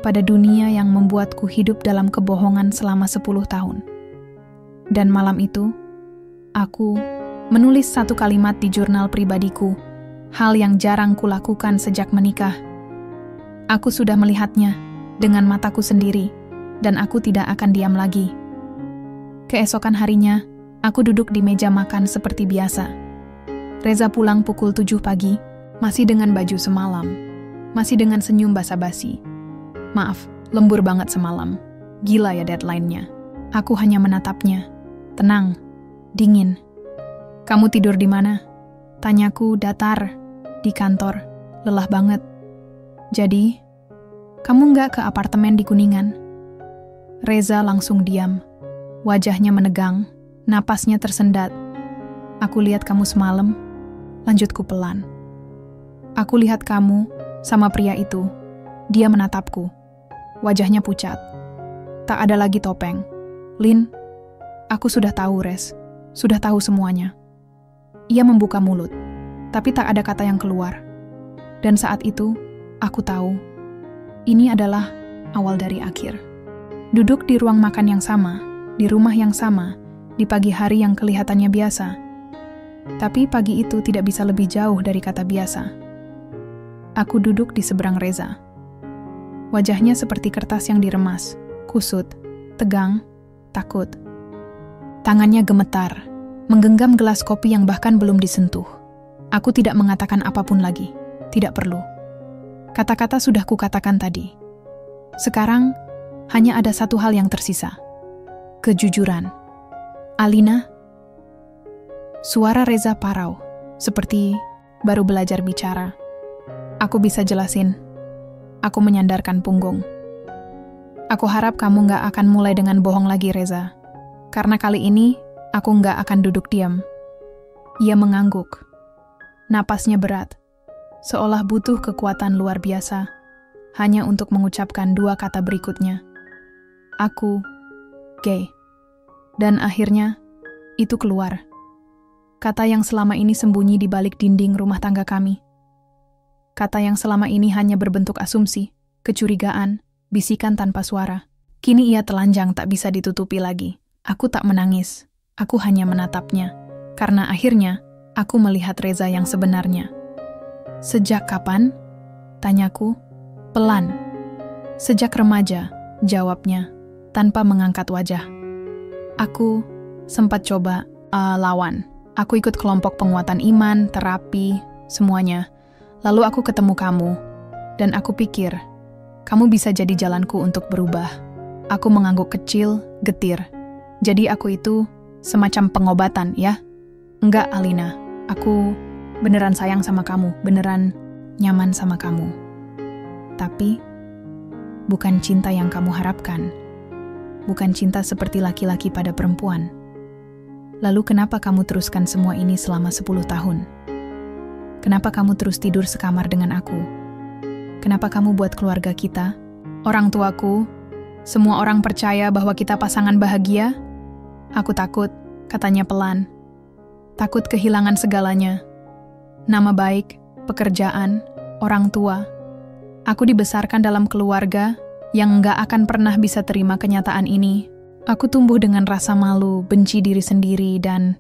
pada dunia yang membuatku hidup dalam kebohongan selama 10 tahun. Dan malam itu, aku menulis satu kalimat di jurnal pribadiku, hal yang jarang kulakukan sejak menikah. Aku sudah melihatnya dengan mataku sendiri, dan aku tidak akan diam lagi. Keesokan harinya, aku duduk di meja makan seperti biasa. Reza pulang pukul 7 pagi, masih dengan baju semalam, masih dengan senyum basa-basi. Maaf, lembur banget semalam. Gila ya deadline-nya. Aku hanya menatapnya. Tenang, dingin. Kamu tidur di mana? Tanyaku datar. Di kantor, lelah banget. Jadi, kamu nggak ke apartemen di Kuningan? Reza langsung diam. Wajahnya menegang, napasnya tersendat. Aku lihat kamu semalam, lanjutku pelan. Aku lihat kamu sama pria itu. Dia menatapku. Wajahnya pucat. Tak ada lagi topeng. Lin, aku sudah tahu, Res. Sudah tahu semuanya. Ia membuka mulut, tapi tak ada kata yang keluar. Dan saat itu, aku tahu, ini adalah awal dari akhir. Duduk di ruang makan yang sama, di rumah yang sama, di pagi hari yang kelihatannya biasa. Tapi pagi itu tidak bisa lebih jauh dari kata biasa. Aku duduk di seberang Reza. Wajahnya seperti kertas yang diremas, kusut, tegang, takut. Tangannya gemetar, menggenggam gelas kopi yang bahkan belum disentuh. Aku tidak mengatakan apapun lagi, tidak perlu. Kata-kata sudah kukatakan tadi. Sekarang, hanya ada satu hal yang tersisa. Kejujuran. Alina? Suara Reza parau, seperti baru belajar bicara. Aku bisa jelasin. Aku menyandarkan punggung. Aku harap kamu gak akan mulai dengan bohong lagi, Reza. Karena kali ini, aku gak akan duduk diam. Ia mengangguk. Napasnya berat, seolah butuh kekuatan luar biasa, hanya untuk mengucapkan 2 kata berikutnya. Aku gay. Dan akhirnya, itu keluar. Kata yang selama ini sembunyi di balik dinding rumah tangga kami. Kata yang selama ini hanya berbentuk asumsi, kecurigaan, bisikan tanpa suara. Kini ia telanjang tak bisa ditutupi lagi. Aku tak menangis. Aku hanya menatapnya. Karena akhirnya, aku melihat Reza yang sebenarnya. Sejak kapan? Tanyaku. Pelan. Sejak remaja, jawabnya, tanpa mengangkat wajah. Aku sempat coba lawan. Aku ikut kelompok penguatan iman, terapi, semuanya. Lalu aku ketemu kamu, dan aku pikir, kamu bisa jadi jalanku untuk berubah. Aku mengangguk kecil, getir. Jadi aku itu semacam pengobatan, ya? Enggak, Alina. Aku beneran sayang sama kamu, beneran nyaman sama kamu. Tapi, bukan cinta yang kamu harapkan. Bukan cinta seperti laki-laki pada perempuan. Lalu kenapa kamu teruskan semua ini selama 10 tahun? Kenapa kamu terus tidur sekamar dengan aku? Kenapa kamu buat keluarga kita, orang tuaku, semua orang percaya bahwa kita pasangan bahagia? Aku takut, katanya pelan. Takut kehilangan segalanya. Nama baik, pekerjaan, orang tua. Aku dibesarkan dalam keluarga yang nggak akan pernah bisa terima kenyataan ini. Aku tumbuh dengan rasa malu, benci diri sendiri, dan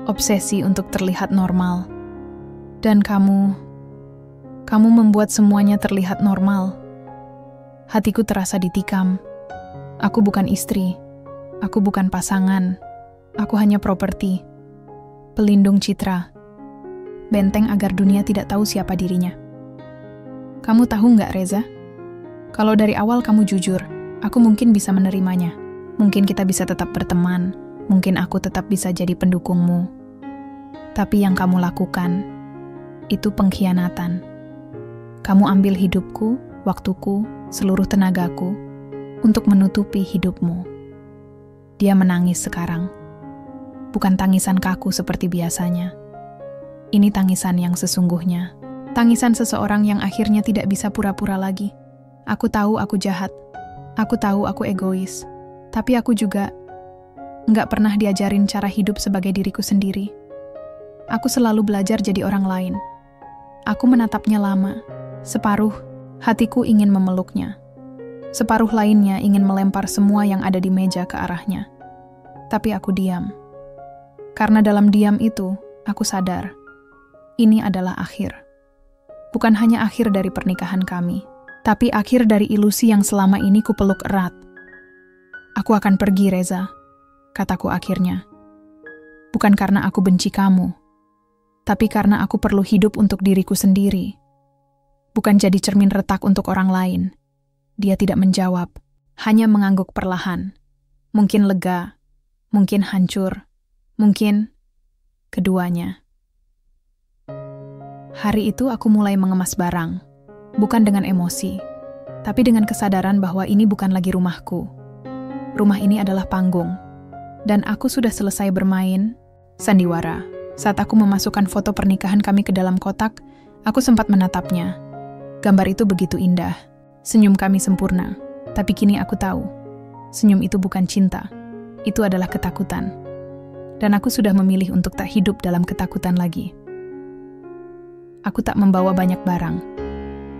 obsesi untuk terlihat normal. Dan kamu membuat semuanya terlihat normal. Hatiku terasa ditikam. Aku bukan istri. Aku bukan pasangan. Aku hanya properti. Pelindung citra. Benteng agar dunia tidak tahu siapa dirinya. Kamu tahu nggak, Reza? Kalau dari awal kamu jujur, Aku mungkin bisa menerimanya. Mungkin kita bisa tetap berteman. Mungkin aku tetap bisa jadi pendukungmu. Tapi yang kamu lakukan, itu pengkhianatan. Kamu ambil hidupku, waktuku, seluruh tenagaku, untuk menutupi hidupmu. Dia menangis sekarang. Bukan tangisan kaku seperti biasanya. Ini tangisan yang sesungguhnya. Tangisan seseorang yang akhirnya tidak bisa pura-pura lagi. Aku tahu aku jahat. Aku tahu aku egois. Tapi aku juga nggak pernah diajarin cara hidup sebagai diriku sendiri. Aku selalu belajar jadi orang lain. Aku menatapnya lama. Separuh hatiku ingin memeluknya. Separuh lainnya ingin melempar semua yang ada di meja ke arahnya. Tapi aku diam. Karena dalam diam itu, aku sadar. Ini adalah akhir. Bukan hanya akhir dari pernikahan kami, tapi akhir dari ilusi yang selama ini kupeluk erat. Aku akan pergi, Reza, kataku akhirnya. Bukan karena aku benci kamu, tapi karena aku perlu hidup untuk diriku sendiri. Bukan jadi cermin retak untuk orang lain. Dia tidak menjawab, hanya mengangguk perlahan. Mungkin lega, mungkin hancur, mungkin keduanya. Hari itu aku mulai mengemas barang, bukan dengan emosi, tapi dengan kesadaran bahwa ini bukan lagi rumahku. Rumah ini adalah panggung, dan aku sudah selesai bermain sandiwara. Saat aku memasukkan foto pernikahan kami ke dalam kotak, aku sempat menatapnya. Gambar itu begitu indah. Senyum kami sempurna. Tapi kini aku tahu, senyum itu bukan cinta. Itu adalah ketakutan. Dan aku sudah memilih untuk tak hidup dalam ketakutan lagi. Aku tak membawa banyak barang.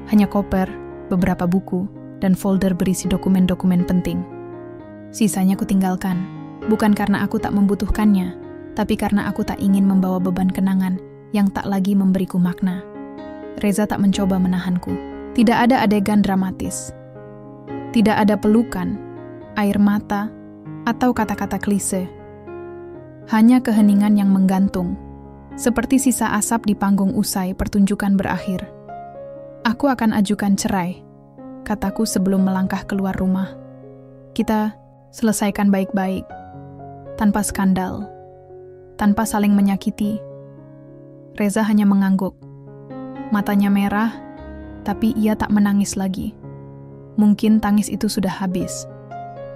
Hanya koper, beberapa buku, dan folder berisi dokumen-dokumen penting. Sisanya ku tinggalkan. Bukan karena aku tak membutuhkannya, tapi karena aku tak ingin membawa beban kenangan yang tak lagi memberiku makna. Reza tak mencoba menahanku. Tidak ada adegan dramatis. Tidak ada pelukan, air mata, atau kata-kata klise. Hanya keheningan yang menggantung, seperti sisa asap di panggung usai pertunjukan berakhir. Aku akan ajukan cerai, kataku sebelum melangkah keluar rumah. Kita selesaikan baik-baik, tanpa skandal, tanpa saling menyakiti. Reza hanya mengangguk. Matanya merah, tapi ia tak menangis lagi. Mungkin tangis itu sudah habis.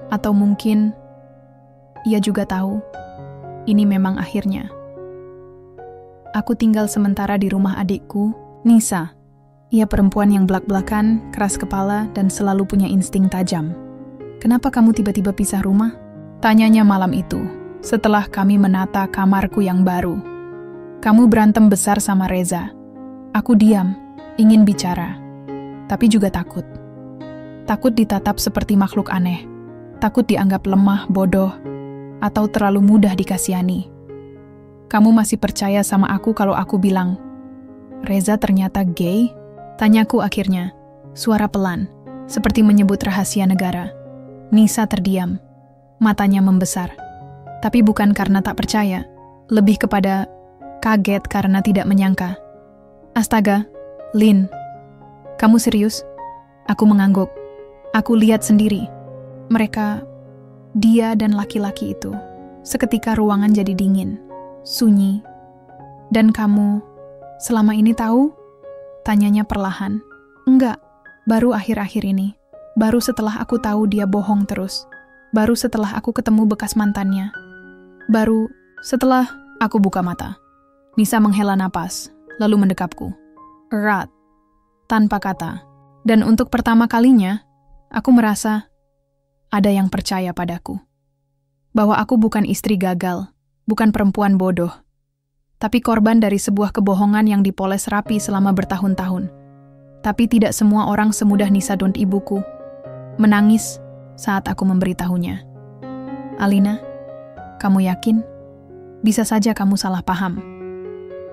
Atau mungkin ia juga tahu, ini memang akhirnya. Aku tinggal sementara di rumah adikku, Nisa. Ia perempuan yang belak-belakan, keras kepala, dan selalu punya insting tajam. Kenapa kamu tiba-tiba pisah rumah? Tanyanya malam itu, setelah kami menata kamarku yang baru. Kamu berantem besar sama Reza. Aku diam, ingin bicara, tapi juga takut. Takut ditatap seperti makhluk aneh. Takut dianggap lemah, bodoh, atau terlalu mudah dikasihani. Kamu masih percaya sama aku kalau aku bilang, Reza ternyata gay? Tanyaku akhirnya, suara pelan, seperti menyebut rahasia negara. Nisa terdiam, matanya membesar. Tapi bukan karena tak percaya, lebih kepada kaget karena tidak menyangka. Astaga, Lin, kamu serius? Aku mengangguk. Aku lihat sendiri. Mereka, dia dan laki-laki itu. Seketika ruangan jadi dingin, sunyi. Dan kamu, selama ini tahu? Tanyanya perlahan. Enggak, baru akhir-akhir ini. Baru setelah aku tahu dia bohong terus. Baru setelah aku ketemu bekas mantannya. Baru setelah aku buka mata. Nisa menghela napas, lalu mendekapku. Erat, tanpa kata. Dan untuk pertama kalinya, aku merasa ada yang percaya padaku. Bahwa aku bukan istri gagal, bukan perempuan bodoh, tapi korban dari sebuah kebohongan yang dipoles rapi selama bertahun-tahun. Tapi tidak semua orang semudah Nisa dan ibuku. Menangis saat aku memberitahunya. Alina, kamu yakin? Bisa saja kamu salah paham.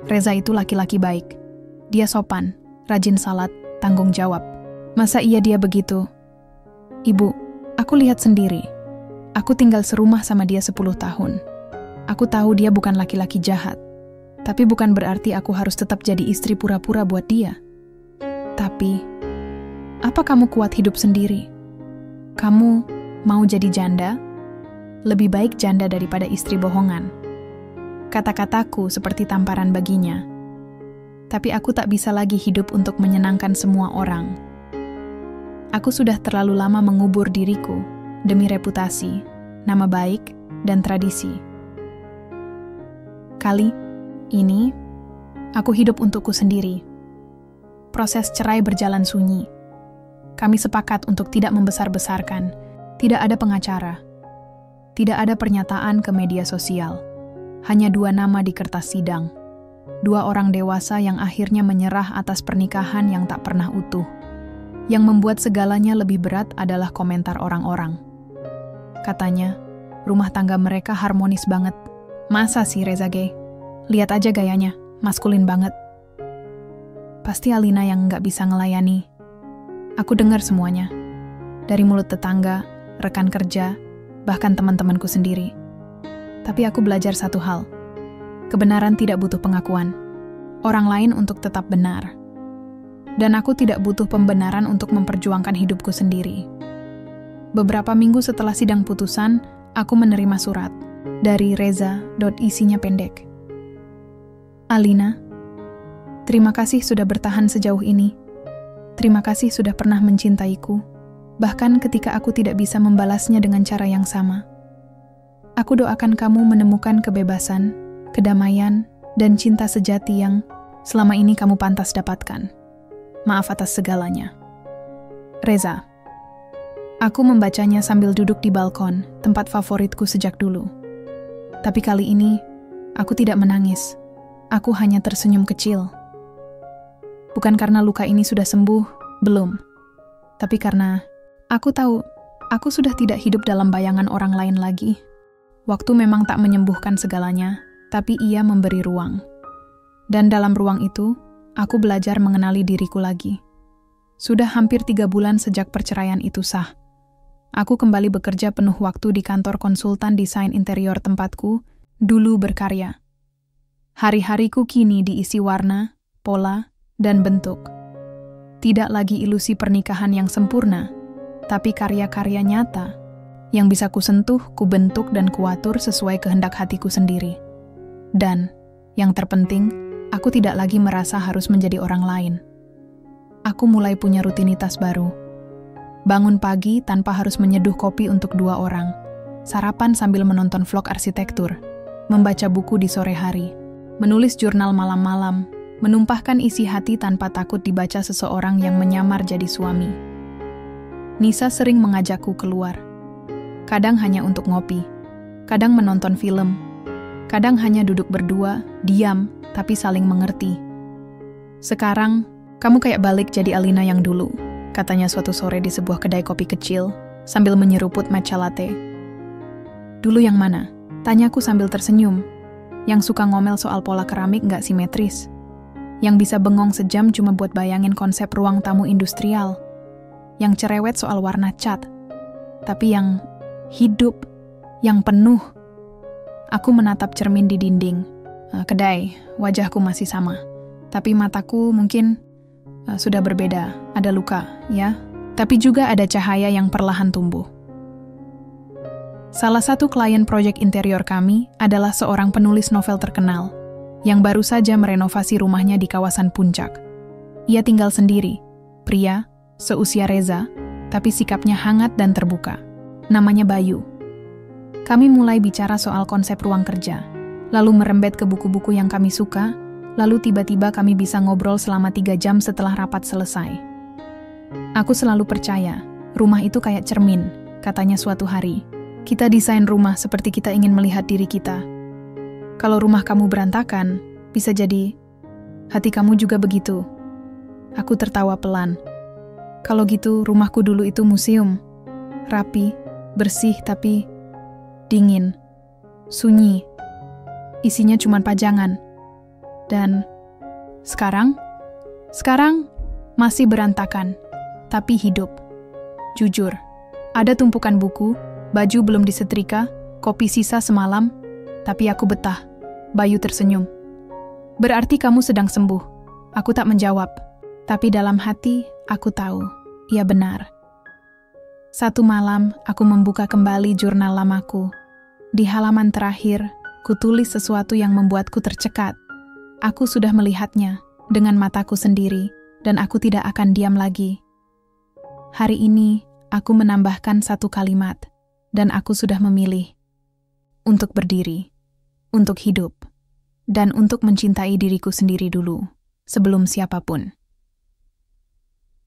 Reza itu laki-laki baik. Dia sopan, rajin salat, tanggung jawab. Masa iya dia begitu? Ibu, aku lihat sendiri. Aku tinggal serumah sama dia 10 tahun. Aku tahu dia bukan laki-laki jahat. Tapi bukan berarti aku harus tetap jadi istri pura-pura buat dia. Tapi, apa kamu kuat hidup sendiri? Kamu mau jadi janda? Lebih baik janda daripada istri bohongan. Kata-kataku seperti tamparan baginya. Tapi aku tak bisa lagi hidup untuk menyenangkan semua orang. Aku sudah terlalu lama mengubur diriku demi reputasi, nama baik, dan tradisi. Kali ini, aku hidup untukku sendiri. Proses cerai berjalan sunyi. Kami sepakat untuk tidak membesar-besarkan, tidak ada pengacara, tidak ada pernyataan ke media sosial, hanya 2 nama di kertas sidang. 2 orang dewasa yang akhirnya menyerah atas pernikahan yang tak pernah utuh. Yang membuat segalanya lebih berat adalah komentar orang-orang. Katanya, rumah tangga mereka harmonis banget. Masa sih Reza gay? Lihat aja gayanya, maskulin banget. Pasti Alina yang nggak bisa ngelayani. Aku dengar semuanya. Dari mulut tetangga, rekan kerja, bahkan teman-temanku sendiri. Tapi aku belajar satu hal. Kebenaran tidak butuh pengakuan orang lain untuk tetap benar. Dan aku tidak butuh pembenaran untuk memperjuangkan hidupku sendiri. Beberapa minggu setelah sidang putusan, aku menerima surat dari Reza. Isinya pendek. Alina, terima kasih sudah bertahan sejauh ini. Terima kasih sudah pernah mencintaiku, bahkan ketika aku tidak bisa membalasnya dengan cara yang sama. Aku doakan kamu menemukan kebebasan, kedamaian, dan cinta sejati yang selama ini kamu pantas dapatkan. Maaf atas segalanya. Reza. Aku membacanya sambil duduk di balkon, tempat favoritku sejak dulu. Tapi kali ini, aku tidak menangis. Aku hanya tersenyum kecil. Bukan karena luka ini sudah sembuh, belum. Tapi karena aku tahu, aku sudah tidak hidup dalam bayangan orang lain lagi. Waktu memang tak menyembuhkan segalanya, tapi ia memberi ruang. Dan dalam ruang itu, aku belajar mengenali diriku lagi. Sudah hampir 3 bulan sejak perceraian itu sah. Aku kembali bekerja penuh waktu di kantor konsultan desain interior tempatku, dulu berkarya. Hari-hariku kini diisi warna, pola, dan bentuk. Tidak lagi ilusi pernikahan yang sempurna, tapi karya-karya nyata yang bisa kusentuh, kubentuk, dan kuatur sesuai kehendak hatiku sendiri. Dan, yang terpenting, aku tidak lagi merasa harus menjadi orang lain. Aku mulai punya rutinitas baru. Bangun pagi tanpa harus menyeduh kopi untuk 2 orang. Sarapan sambil menonton vlog arsitektur. Membaca buku di sore hari. Menulis jurnal malam-malam. Menumpahkan isi hati tanpa takut dibaca seseorang yang menyamar jadi suami. Nisa sering mengajakku keluar. Kadang hanya untuk ngopi. Kadang menonton film. Kadang hanya duduk berdua, diam, tapi saling mengerti. Sekarang, kamu kayak balik jadi Alina yang dulu, katanya suatu sore di sebuah kedai kopi kecil, sambil menyeruput matcha latte. Dulu yang mana? Tanyaku sambil tersenyum. Yang suka ngomel soal pola keramik nggak simetris. Yang bisa bengong sejam cuma buat bayangin konsep ruang tamu industrial. Yang cerewet soal warna cat. Tapi yang hidup, yang penuh. Aku menatap cermin di dinding. Kedai, wajahku masih sama. Tapi mataku mungkin sudah berbeda. Ada luka, ya. Tapi juga ada cahaya yang perlahan tumbuh. Salah satu klien proyek interior kami adalah seorang penulis novel terkenal yang baru saja merenovasi rumahnya di kawasan Puncak. Ia tinggal sendiri, pria, seusia Reza, tapi sikapnya hangat dan terbuka. Namanya Bayu. Kami mulai bicara soal konsep ruang kerja, lalu merembet ke buku-buku yang kami suka, lalu tiba-tiba kami bisa ngobrol selama 3 jam setelah rapat selesai. Aku selalu percaya, rumah itu kayak cermin, katanya suatu hari. Kita desain rumah seperti kita ingin melihat diri kita. Kalau rumah kamu berantakan, bisa jadi hati kamu juga begitu. Aku tertawa pelan. Kalau gitu, rumahku dulu itu museum. Rapi, bersih tapi dingin, sunyi. Isinya cuma pajangan. Dan sekarang masih berantakan, tapi hidup. Jujur, ada tumpukan buku, baju belum disetrika, kopi sisa semalam, tapi aku betah. Bayu tersenyum. Berarti kamu sedang sembuh. Aku tak menjawab. Tapi dalam hati, aku tahu. Ia benar. Satu malam, aku membuka kembali jurnal lamaku. Di halaman terakhir, kutulis sesuatu yang membuatku tercekat. Aku sudah melihatnya dengan mataku sendiri, dan aku tidak akan diam lagi. Hari ini, aku menambahkan satu kalimat, dan aku sudah memilih untuk berdiri, untuk hidup, dan untuk mencintai diriku sendiri dulu, sebelum siapapun.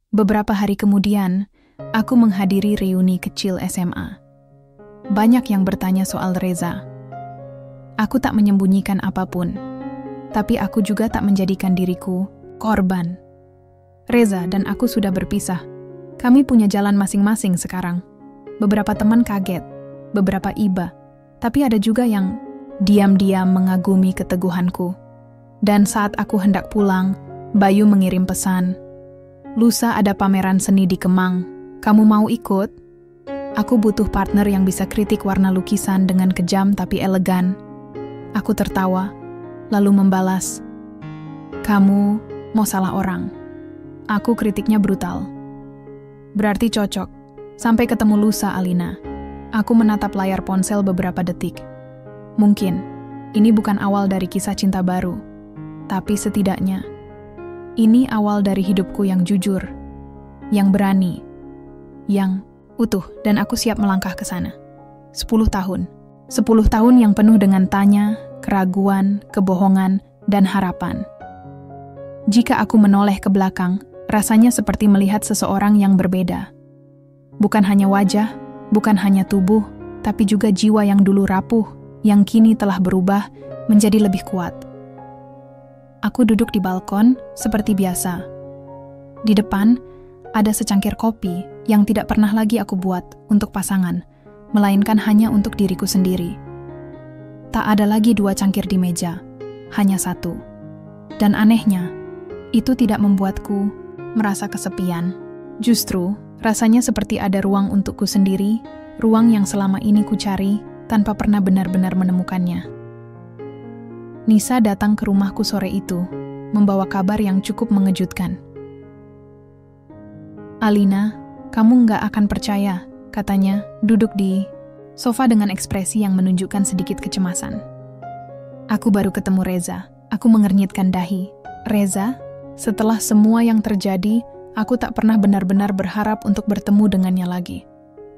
Beberapa hari kemudian, aku menghadiri reuni kecil SMA. Banyak yang bertanya soal Reza. Aku tak menyembunyikan apapun, tapi aku juga tak menjadikan diriku korban. Reza dan aku sudah berpisah. Kami punya jalan masing-masing sekarang. Beberapa teman kaget, beberapa iba, tapi ada juga yang diam-diam mengagumi keteguhanku. Dan saat aku hendak pulang, Bayu mengirim pesan. Lusa ada pameran seni di Kemang. Kamu mau ikut? Aku butuh partner yang bisa kritik warna lukisan dengan kejam tapi elegan. Aku tertawa, lalu membalas, kamu mau salah orang. Aku kritiknya brutal. Berarti cocok. Sampai ketemu lusa, Alina. Aku menatap layar ponsel beberapa detik. Mungkin, ini bukan awal dari kisah cinta baru. Tapi setidaknya, ini awal dari hidupku yang jujur, yang berani, yang utuh, dan aku siap melangkah ke sana. 10 tahun. 10 tahun yang penuh dengan tanya, keraguan, kebohongan, dan harapan. Jika aku menoleh ke belakang, rasanya seperti melihat seseorang yang berbeda. Bukan hanya wajah, bukan hanya tubuh, tapi juga jiwa yang dulu rapuh, yang kini telah berubah menjadi lebih kuat. Aku duduk di balkon seperti biasa. Di depan, ada secangkir kopi yang tidak pernah lagi aku buat untuk pasangan, melainkan hanya untuk diriku sendiri. Tak ada lagi 2 cangkir di meja, hanya 1. Dan anehnya, itu tidak membuatku merasa kesepian. Justru, rasanya seperti ada ruang untukku sendiri, ruang yang selama ini ku cari tanpa pernah benar-benar menemukannya. Nisa datang ke rumahku sore itu, membawa kabar yang cukup mengejutkan. Alina, kamu nggak akan percaya, katanya, duduk di sofa dengan ekspresi yang menunjukkan sedikit kecemasan. Aku baru ketemu Reza. Aku mengernyitkan dahi. Reza, setelah semua yang terjadi, aku tak pernah benar-benar berharap untuk bertemu dengannya lagi.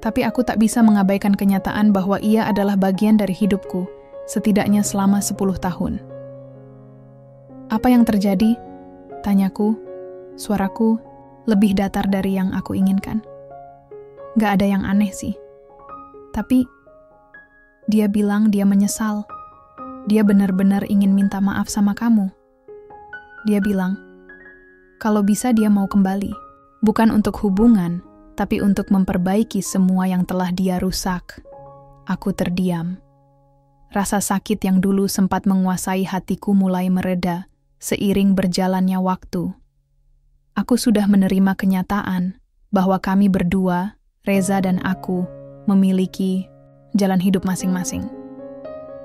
Tapi aku tak bisa mengabaikan kenyataan bahwa ia adalah bagian dari hidupku, setidaknya selama 10 tahun. Apa yang terjadi? Tanyaku, suaraku lebih datar dari yang aku inginkan. Gak ada yang aneh sih. Tapi, dia bilang dia menyesal. Dia benar-benar ingin minta maaf sama kamu. Dia bilang, kalau bisa dia mau kembali. Bukan untuk hubungan, tapi untuk memperbaiki semua yang telah dia rusak. Aku terdiam. Rasa sakit yang dulu sempat menguasai hatiku mulai mereda seiring berjalannya waktu. Aku sudah menerima kenyataan bahwa kami berdua, Reza dan aku, memiliki jalan hidup masing-masing.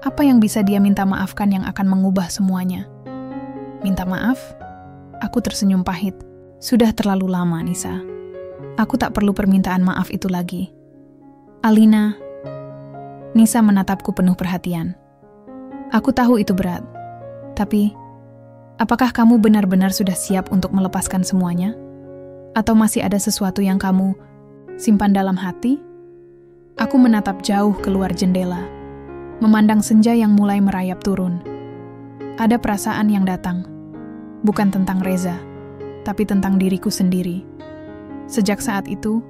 Apa yang bisa dia minta maafkan yang akan mengubah semuanya? Minta maaf? Aku tersenyum pahit. Sudah terlalu lama, Nisa. Aku tak perlu permintaan maaf itu lagi. Alina. Nisa menatapku penuh perhatian. Aku tahu itu berat. Tapi, apakah kamu benar-benar sudah siap untuk melepaskan semuanya? Atau masih ada sesuatu yang kamu simpan dalam hati? Aku menatap jauh keluar jendela, memandang senja yang mulai merayap turun. Ada perasaan yang datang. Bukan tentang Reza, tapi tentang diriku sendiri. Sejak saat itu,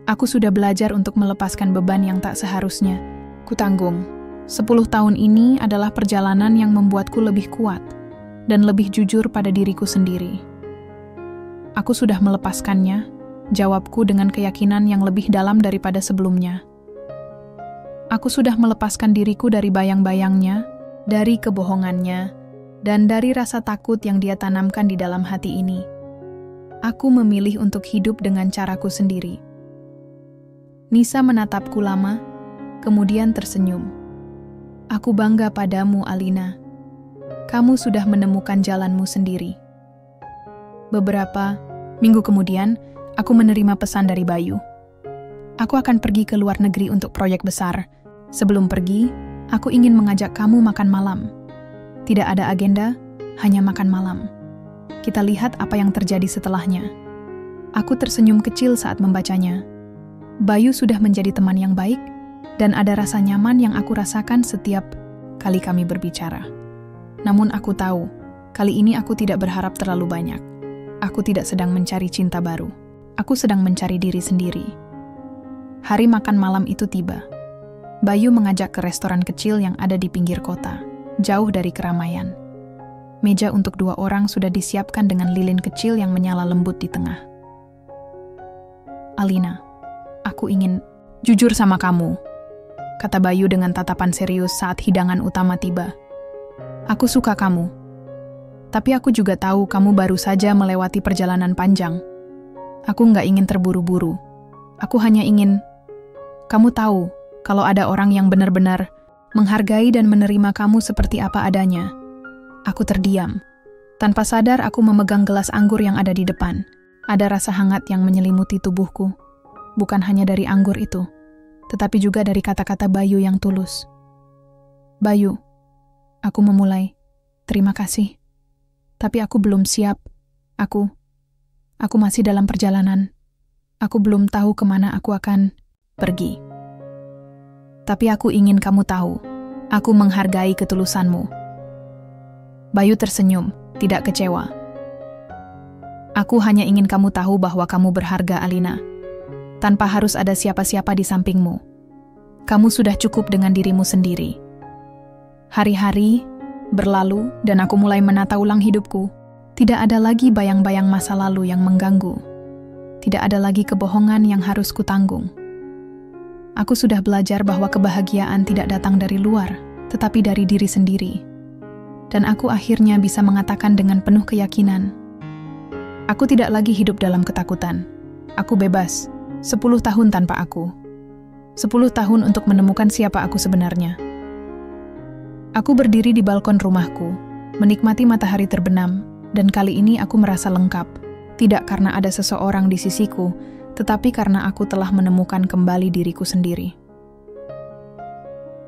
aku sudah belajar untuk melepaskan beban yang tak seharusnya kutanggung. 10 tahun ini adalah perjalanan yang membuatku lebih kuat dan lebih jujur pada diriku sendiri. Aku sudah melepaskannya, jawabku dengan keyakinan yang lebih dalam daripada sebelumnya. Aku sudah melepaskan diriku dari bayang-bayangnya, dari kebohongannya, dan dari rasa takut yang dia tanamkan di dalam hati ini. Aku memilih untuk hidup dengan caraku sendiri. Nisa menatapku lama, kemudian tersenyum. Aku bangga padamu, Alina. Kamu sudah menemukan jalanmu sendiri. Beberapa minggu kemudian, aku menerima pesan dari Bayu. Aku akan pergi ke luar negeri untuk proyek besar. Sebelum pergi, aku ingin mengajak kamu makan malam. Tidak ada agenda, hanya makan malam. Kita lihat apa yang terjadi setelahnya. Aku tersenyum kecil saat membacanya. Bayu sudah menjadi teman yang baik, dan ada rasa nyaman yang aku rasakan setiap kali kami berbicara. Namun aku tahu, kali ini aku tidak berharap terlalu banyak. Aku tidak sedang mencari cinta baru. Aku sedang mencari diri sendiri. Hari makan malam itu tiba. Bayu mengajak ke restoran kecil yang ada di pinggir kota, jauh dari keramaian. Meja untuk 2 orang sudah disiapkan dengan lilin kecil yang menyala lembut di tengah. Alina, aku ingin jujur sama kamu, kata Bayu dengan tatapan serius saat hidangan utama tiba. Aku suka kamu, tapi aku juga tahu kamu baru saja melewati perjalanan panjang. Aku nggak ingin terburu-buru. Aku hanya ingin kamu tahu kalau ada orang yang benar-benar menghargai dan menerima kamu seperti apa adanya. Aku terdiam. Tanpa sadar aku memegang gelas anggur yang ada di depan. Ada rasa hangat yang menyelimuti tubuhku. Bukan hanya dari anggur itu, tetapi juga dari kata-kata Bayu yang tulus. Bayu, aku memulai. Terima kasih. Tapi aku belum siap. Aku masih dalam perjalanan. Aku belum tahu kemana aku akan pergi. Tapi aku ingin kamu tahu, aku menghargai ketulusanmu. Bayu tersenyum, tidak kecewa. Aku hanya ingin kamu tahu bahwa kamu berharga, Alina. Tanpa harus ada siapa-siapa di sampingmu. Kamu sudah cukup dengan dirimu sendiri. Hari-hari berlalu dan aku mulai menata ulang hidupku. Tidak ada lagi bayang-bayang masa lalu yang mengganggu. Tidak ada lagi kebohongan yang harus kutanggung. Aku sudah belajar bahwa kebahagiaan tidak datang dari luar, tetapi dari diri sendiri. Dan aku akhirnya bisa mengatakan dengan penuh keyakinan, aku tidak lagi hidup dalam ketakutan. Aku bebas. 10 tahun tanpa aku. 10 tahun untuk menemukan siapa aku sebenarnya. Aku berdiri di balkon rumahku, menikmati matahari terbenam, dan kali ini aku merasa lengkap. Tidak karena ada seseorang di sisiku, tetapi karena aku telah menemukan kembali diriku sendiri.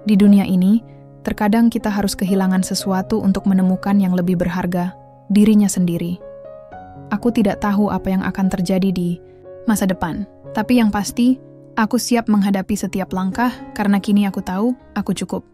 Di dunia ini, terkadang kita harus kehilangan sesuatu untuk menemukan yang lebih berharga, dirinya sendiri. Aku tidak tahu apa yang akan terjadi di masa depan, tapi yang pasti, aku siap menghadapi setiap langkah karena kini aku tahu aku cukup.